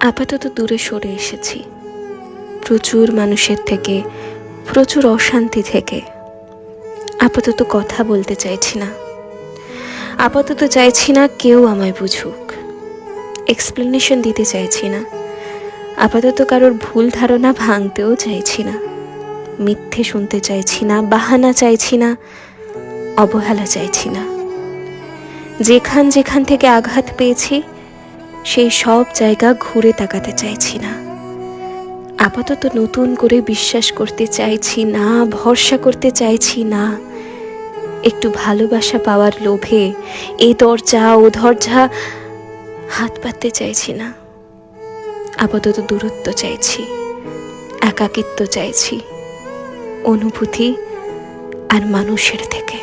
আপাতত দূরে সরে এসেছি, প্রচুর মানুষের থেকে, প্রচুর অশান্তি থেকে। আপাতত কথা বলতে চাইছি না, আপাতত চাইছি না কেউ আমায় বুঝুক, এক্সপ্লেনেশন দিতে চাইছি না, আপাতত কারোর ভুল ধারণা ভাঙতেও চাইছি না, মিথ্যে শুনতে চাইছি না, বাহানা চাইছি না, অবহেলা চাইছি না। যেখান থেকে আঘাত পেয়েছি সেই সব জায়গা ঘুরে তাকাতে চাইছি না। আপাতত নতুন করে বিশ্বাস করতে চাইছি না, ভরসা করতে চাইছি না। একটু ভালোবাসা পাওয়ার লোভে এ দরজা ও দরজা হাত পাততে চাইছি না। আপাতত দূরত্ব চাইছি, একাকিত্ব চাইছি, অনুভূতি আর মানুষের থেকে।